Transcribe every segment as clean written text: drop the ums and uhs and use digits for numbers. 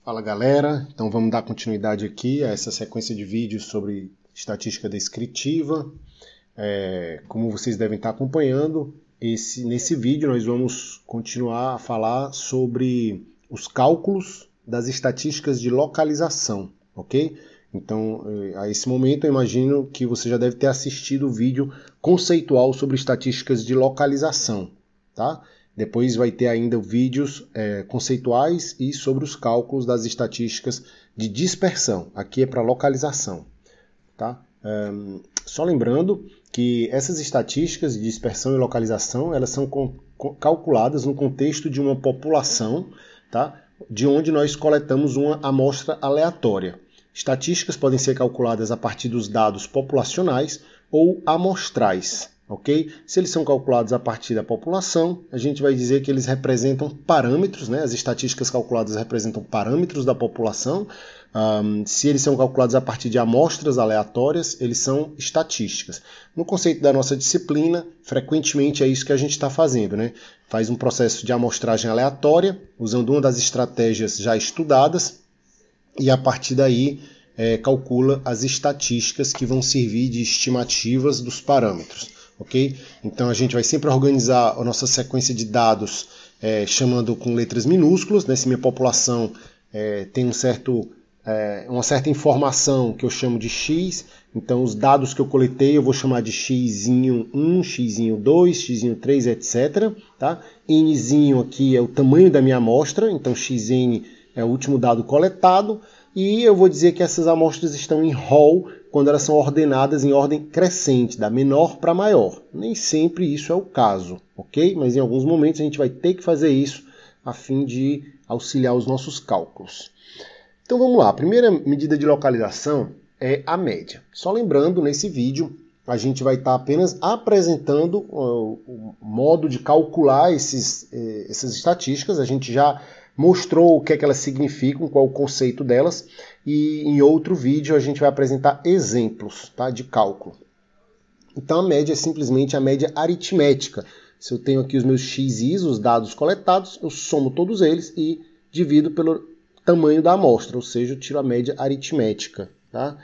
Fala galera, então vamos dar continuidade aqui a essa sequência de vídeos sobre estatística descritiva. Como vocês devem estar acompanhando, nesse vídeo nós vamos continuar a falar sobre os cálculos das estatísticas de localização, ok? Então, a esse momento eu imagino que você já deve ter assistido o vídeo conceitual sobre estatísticas de localização, tá? Depois vai ter ainda vídeos conceituais e sobre os cálculos das estatísticas de dispersão. Aqui é para localização. Tá? Só lembrando que essas estatísticas de dispersão e localização elas são calculadas no contexto de uma população, tá? De onde nós coletamos uma amostra aleatória. Estatísticas podem ser calculadas a partir dos dados populacionais ou amostrais. Okay? Se eles são calculados a partir da população, a gente vai dizer que eles representam parâmetros, né? As estatísticas calculadas representam parâmetros da população. Se eles são calculados a partir de amostras aleatórias, eles são estatísticas. No conceito da nossa disciplina, frequentemente é isso que a gente está fazendo, né? Faz um processo de amostragem aleatória, usando uma das estratégias já estudadas, e a partir daí calcula as estatísticas que vão servir de estimativas dos parâmetros. Okay? Então a gente vai sempre organizar a nossa sequência de dados chamando com letras minúsculas, né? Se minha população tem uma certa informação que eu chamo de X, então os dados que eu coletei eu vou chamar de X1, X2, X3, etc. Tá? Nzinho aqui é o tamanho da minha amostra, então Xn é o último dado coletado, e eu vou dizer que essas amostras estão em rol quando elas são ordenadas em ordem crescente, da menor para maior. Nem sempre isso é o caso, ok? Mas em alguns momentos a gente vai ter que fazer isso a fim de auxiliar os nossos cálculos. Então vamos lá, a primeira medida de localização é a média. Só lembrando, nesse vídeo a gente vai estar apenas apresentando o modo de calcular essas estatísticas. A gente já mostrou o que é que elas significam, qual é o conceito delas, e em outro vídeo a gente vai apresentar exemplos, tá, de cálculo. Então a média é simplesmente a média aritmética. Se eu tenho aqui os meus xis, os dados coletados, eu somo todos eles e divido pelo tamanho da amostra, ou seja, eu tiro a média aritmética. Tá?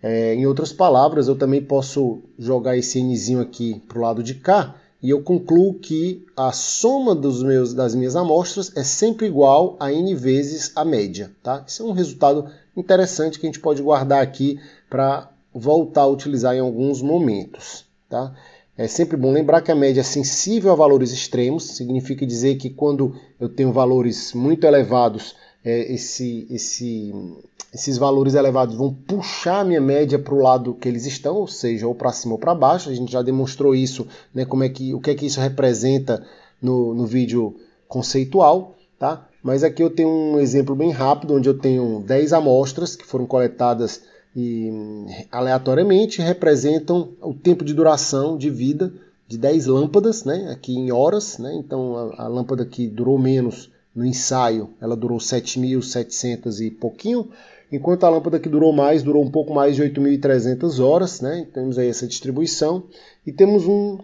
Em outras palavras, eu também posso jogar esse nzinho aqui para o lado de cá, e eu concluo que a soma das minhas amostras é sempre igual a n vezes a média. Tá? Isso é um resultado interessante que a gente pode guardar aqui para voltar a utilizar em alguns momentos. Tá? É sempre bom lembrar que a média é sensível a valores extremos, significa dizer que quando eu tenho valores muito elevados, esses valores elevados vão puxar a minha média para o lado que eles estão, ou seja, ou para cima ou para baixo. A gente já demonstrou isso, né, o que é que isso representa no vídeo conceitual. Tá? Mas aqui eu tenho um exemplo bem rápido, onde eu tenho 10 amostras que foram coletadas aleatoriamente, representam o tempo de duração de vida de 10 lâmpadas, né, aqui em horas. Né? Então a lâmpada que durou menos no ensaio, ela durou 7.700 e pouquinho, enquanto a lâmpada que durou mais, durou um pouco mais de 8.300 horas, né? Temos aí essa distribuição, e temos um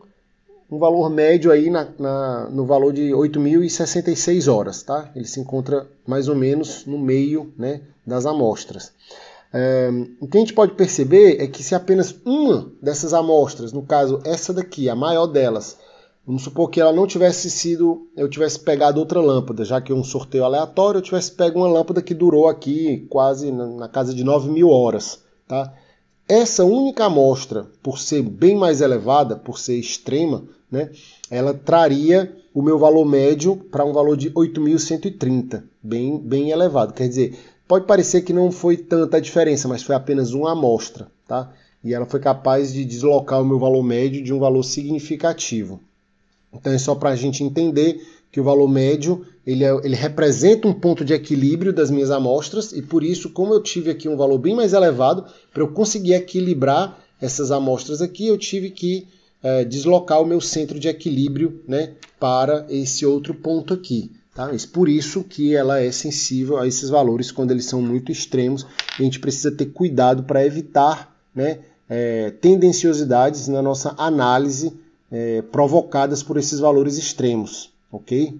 valor médio aí no valor de 8.066 horas, tá? Ele se encontra mais ou menos no meio, né, das amostras. O que a gente pode perceber é que se apenas uma dessas amostras, no caso essa daqui, a maior delas, vamos supor que ela não tivesse eu tivesse pegado outra lâmpada, já que é um sorteio aleatório, eu tivesse pego uma lâmpada que durou aqui quase na casa de 9.000 horas. Tá? Essa única amostra, por ser bem mais elevada, por ser extrema, né, ela traria o meu valor médio para um valor de 8.130, bem elevado. Quer dizer, pode parecer que não foi tanta a diferença, mas foi apenas uma amostra. Tá? E ela foi capaz de deslocar o meu valor médio de um valor significativo. Então é só para a gente entender que o valor médio ele representa um ponto de equilíbrio das minhas amostras, e por isso, como eu tive aqui um valor bem mais elevado, para eu conseguir equilibrar essas amostras aqui, eu tive que deslocar o meu centro de equilíbrio, né, para esse outro ponto aqui. Tá? Mas por isso que ela é sensível a esses valores quando eles são muito extremos, e a gente precisa ter cuidado para evitar, né, tendenciosidades na nossa análise provocadas por esses valores extremos, ok?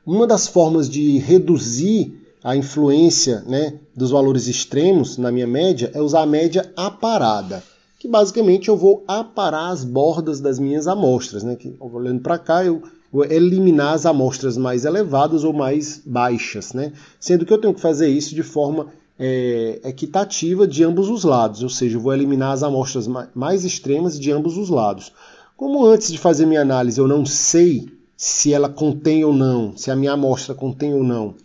Uma das formas de reduzir a influência, né, dos valores extremos na minha média é usar a média aparada, que basicamente eu vou aparar as bordas das minhas amostras, né? Que, olhando para cá, eu vou eliminar as amostras mais elevadas ou mais baixas, né? Sendo que eu tenho que fazer isso de forma equitativa de ambos os lados, ou seja, eu vou eliminar as amostras mais extremas de ambos os lados. Como antes de fazer minha análise eu não sei se ela contém ou não, se a minha amostra contém ou não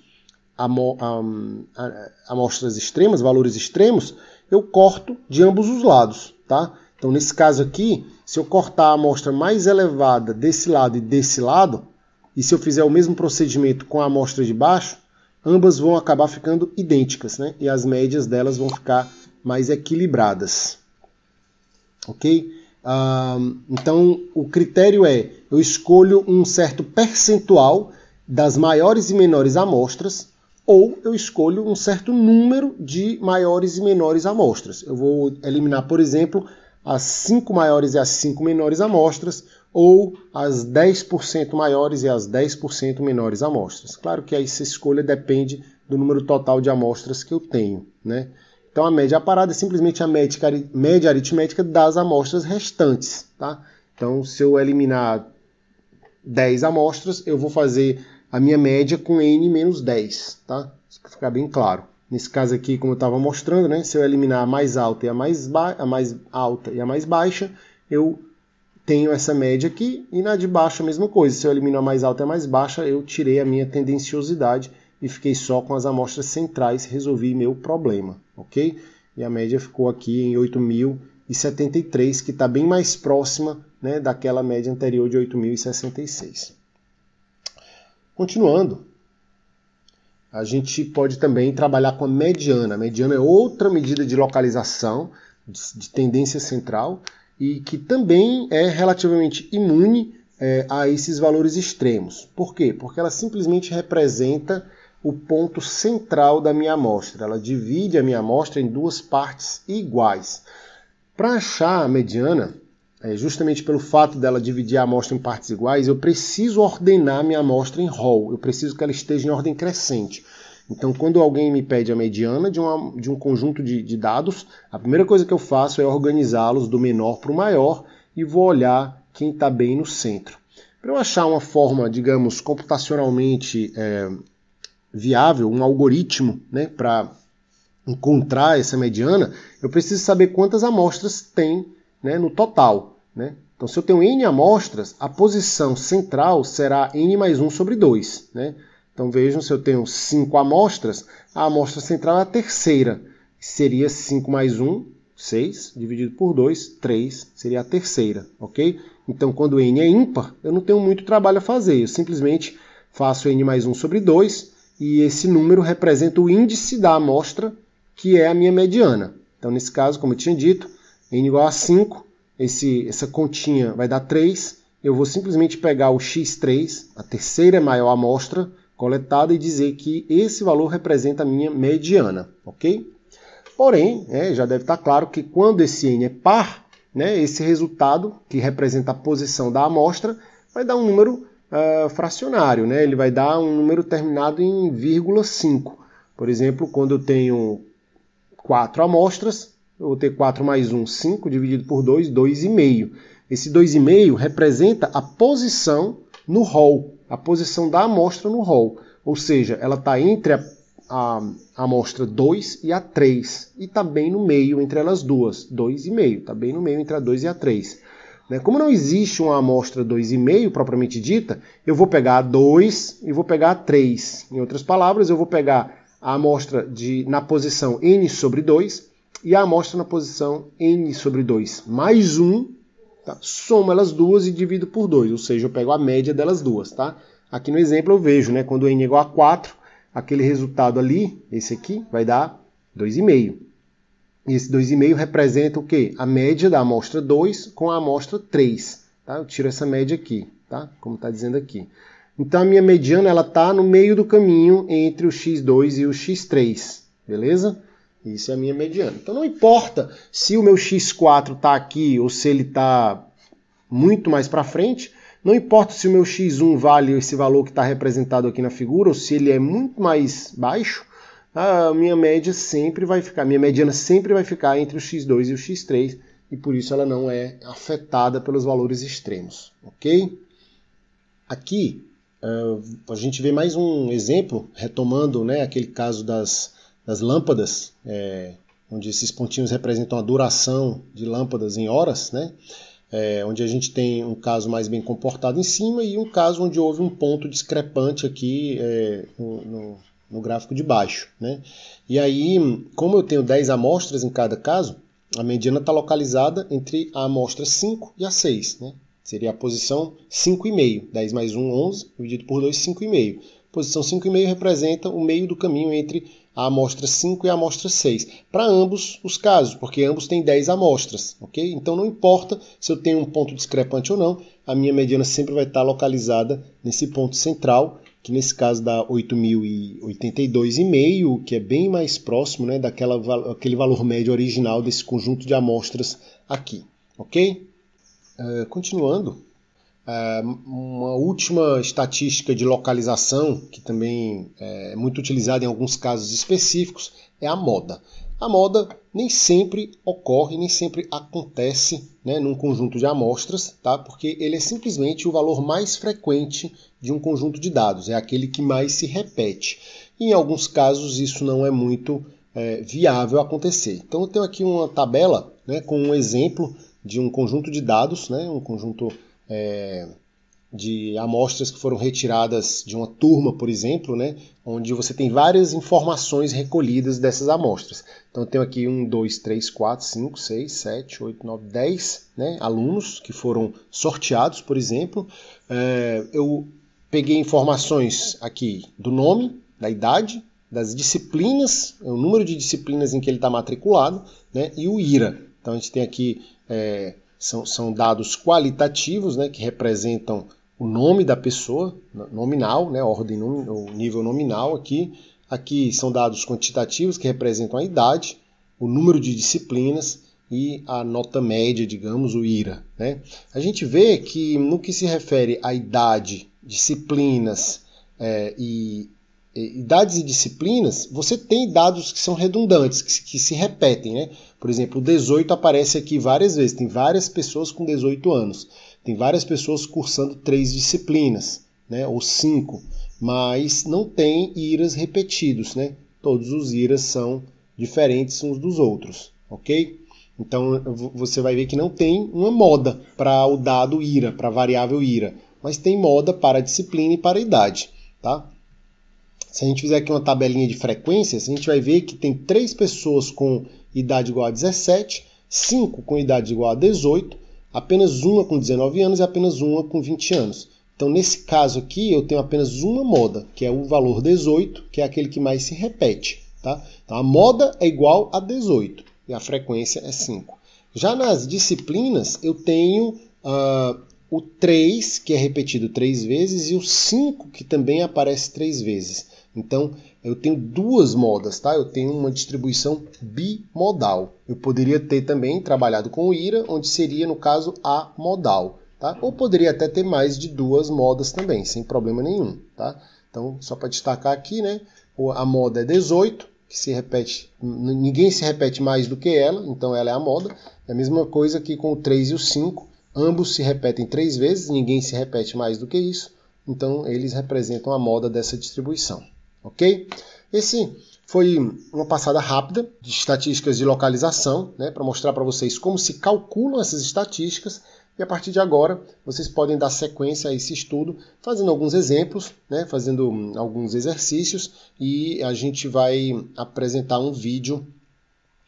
amostras extremas, valores extremos, eu corto de ambos os lados, tá? Então, nesse caso aqui, se eu cortar a amostra mais elevada desse lado e desse lado, e se eu fizer o mesmo procedimento com a amostra de baixo, ambas vão acabar ficando idênticas, né? E as médias delas vão ficar mais equilibradas. Ok? Então, o critério é, eu escolho um certo percentual das maiores e menores amostras, ou eu escolho um certo número de maiores e menores amostras. Eu vou eliminar, por exemplo, as 5 maiores e as 5 menores amostras, ou as 10% maiores e as 10% menores amostras. Claro que essa escolha depende do número total de amostras que eu tenho, né? Então a média aparada é simplesmente a média aritmética das amostras restantes, tá? Então se eu eliminar 10 amostras, eu vou fazer a minha média com n menos 10, tá? Isso para ficar bem claro. Nesse caso aqui, como eu estava mostrando, né, se eu eliminar a mais alta e a mais alta e a mais baixa, eu tenho essa média aqui, e na de baixo a mesma coisa. Se eu elimino a mais alta e a mais baixa, eu tirei a minha tendenciosidade e fiquei só com as amostras centrais, resolvi meu problema, ok? E a média ficou aqui em 8.073, que está bem mais próxima, né, daquela média anterior de 8.066. Continuando, a gente pode também trabalhar com a mediana. A mediana é outra medida de localização, de tendência central, e que também é relativamente imune a esses valores extremos. Por quê? Porque ela simplesmente representa o ponto central da minha amostra. Ela divide a minha amostra em duas partes iguais. Para achar a mediana, justamente pelo fato dela dividir a amostra em partes iguais, eu preciso ordenar minha amostra em rol. Eu preciso que ela esteja em ordem crescente. Então, quando alguém me pede a mediana de um conjunto de dados, a primeira coisa que eu faço é organizá-los do menor para o maior e vou olhar quem está bem no centro. Para eu achar uma forma, digamos, computacionalmente viável, um algoritmo, né, para encontrar essa mediana, eu preciso saber quantas amostras tem, né, no total, né? Então, se eu tenho n amostras, a posição central será n mais 1 sobre 2. Né? Então, vejam, se eu tenho 5 amostras, a amostra central é a terceira. Seria 5 mais 1, 6, dividido por 2, 3, seria a terceira. Ok? Então, quando n é ímpar, eu não tenho muito trabalho a fazer. Eu simplesmente faço n mais 1 sobre 2, e esse número representa o índice da amostra, que é a minha mediana. Então, nesse caso, como eu tinha dito, n igual a 5, essa continha vai dar 3, eu vou simplesmente pegar o x3, a terceira maior amostra coletada, e dizer que esse valor representa a minha mediana, ok? Porém, já deve estar claro que quando esse n é par, né, esse resultado, que representa a posição da amostra, vai dar um número fracionário, né? Ele vai dar um número terminado em 0,5. Por exemplo, quando eu tenho 4 amostras, eu vou ter 4 mais 1, 5, dividido por 2, 2,5. Esse 2,5 representa a posição no rol, a posição da amostra no rol. Ou seja, ela está entre a amostra 2 e a 3. E está bem no meio entre elas duas, 2,5. Está bem no meio entre a 2 e a 3. Como não existe uma amostra 2,5 propriamente dita, eu vou pegar a 2 e vou pegar a 3. Em outras palavras, eu vou pegar a amostra na posição n sobre 2 e a amostra na posição n sobre 2 mais 1, tá? Somo elas duas e divido por 2, ou seja, eu pego a média delas duas. Tá? Aqui no exemplo eu vejo, né, quando n é igual a 4, aquele resultado ali, esse aqui, vai dar 2,5. E esse 2,5 representa o quê? A média da amostra 2 com a amostra 3. Tá? Eu tiro essa média aqui, tá? Como está dizendo aqui. Então a minha mediana está no meio do caminho entre o x2 e o x3. Beleza? Isso é a minha mediana. Então não importa se o meu x4 está aqui ou se ele está muito mais para frente. Não importa se o meu x1 vale esse valor que está representado aqui na figura ou se ele é muito mais baixo. a minha média sempre vai ficar, minha mediana sempre vai ficar entre o x2 e o x3, e por isso ela não é afetada pelos valores extremos, ok? Aqui a gente vê mais um exemplo, retomando, né, aquele caso das lâmpadas, onde esses pontinhos representam a duração de lâmpadas em horas, né? Onde a gente tem um caso mais bem comportado em cima e um caso onde houve um ponto discrepante aqui no gráfico de baixo, né? E aí, como eu tenho 10 amostras em cada caso, a mediana está localizada entre a amostra 5 e a 6, né? Seria a posição 5,5. 10 mais 1, 11, dividido por 2, 5,5. Posição 5,5 representa o meio do caminho entre a amostra 5 e a amostra 6. Para ambos os casos, porque ambos têm 10 amostras, ok? Então não importa se eu tenho um ponto discrepante ou não, a minha mediana sempre vai estar localizada nesse ponto central, que nesse caso dá 8.082,5, que é bem mais próximo, né, daquele valor médio original desse conjunto de amostras aqui, ok? Continuando, uma última estatística de localização, que também é muito utilizada em alguns casos específicos, é a moda. A moda nem sempre ocorre, nem sempre acontece, né, num conjunto de amostras, tá? Porque ele é simplesmente o valor mais frequente de um conjunto de dados, é aquele que mais se repete. E em alguns casos isso não é muito viável acontecer. Então eu tenho aqui uma tabela, né, com um exemplo de um conjunto de dados, né, um conjunto de amostras que foram retiradas de uma turma, por exemplo, né, onde você tem várias informações recolhidas dessas amostras. Então eu tenho aqui 1, 2, 3, 4, 5, 6, 7, 8, 9, 10 né, alunos que foram sorteados, por exemplo. Eu peguei informações aqui do nome, da idade, das disciplinas, o número de disciplinas em que ele está matriculado, né, e o IRA. Então a gente tem aqui, são dados qualitativos, né, que representam o nome da pessoa, nominal, né, ordem, o nível nominal aqui. Aqui são dados quantitativos que representam a idade, o número de disciplinas e a nota média, digamos, o IRA, né? A gente vê que no que se refere à idade, disciplinas idades e disciplinas, você tem dados que são redundantes, que se repetem, né? Por exemplo, o 18 aparece aqui várias vezes, tem várias pessoas com 18 anos, tem várias pessoas cursando 3 disciplinas, né? Ou 5, mas não tem IRAs repetidos, né? Todos os IRAs são diferentes uns dos outros, ok? Então você vai ver que não tem uma moda para o dado IRA, para a variável IRA, mas tem moda para a disciplina e para a idade, tá? Se a gente fizer aqui uma tabelinha de frequências, a gente vai ver que tem 3 pessoas com idade igual a 17, 5 com idade igual a 18, apenas uma com 19 anos e apenas uma com 20 anos. Então, nesse caso aqui, eu tenho apenas uma moda, que é o valor 18, que é aquele que mais se repete, tá? Então, a moda é igual a 18 e a frequência é 5. Já nas disciplinas, eu tenho o 3, que é repetido 3 vezes, e o 5, que também aparece 3 vezes. Então, eu tenho 2 modas, tá? Eu tenho uma distribuição bimodal. Eu poderia ter também trabalhado com o IRA, onde seria, no caso, amodal, tá? Ou poderia até ter mais de 2 modas também, sem problema nenhum, tá? Então, só para destacar aqui, né? A moda é 18, que se repete, ninguém se repete mais do que ela, então ela é a moda. É a mesma coisa aqui com o 3 e o 5, ambos se repetem 3 vezes, ninguém se repete mais do que isso, então eles representam a moda dessa distribuição. Ok? Esse foi uma passada rápida de estatísticas de localização, né, para mostrar para vocês como se calculam essas estatísticas, e a partir de agora vocês podem dar sequência a esse estudo, fazendo alguns exemplos, né, fazendo alguns exercícios, e a gente vai apresentar um vídeo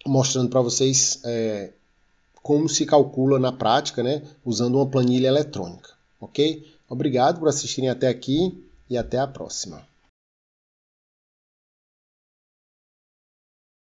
mostrando para vocês como se calcula na prática, né, usando uma planilha eletrônica. Ok? Obrigado por assistirem até aqui e até a próxima.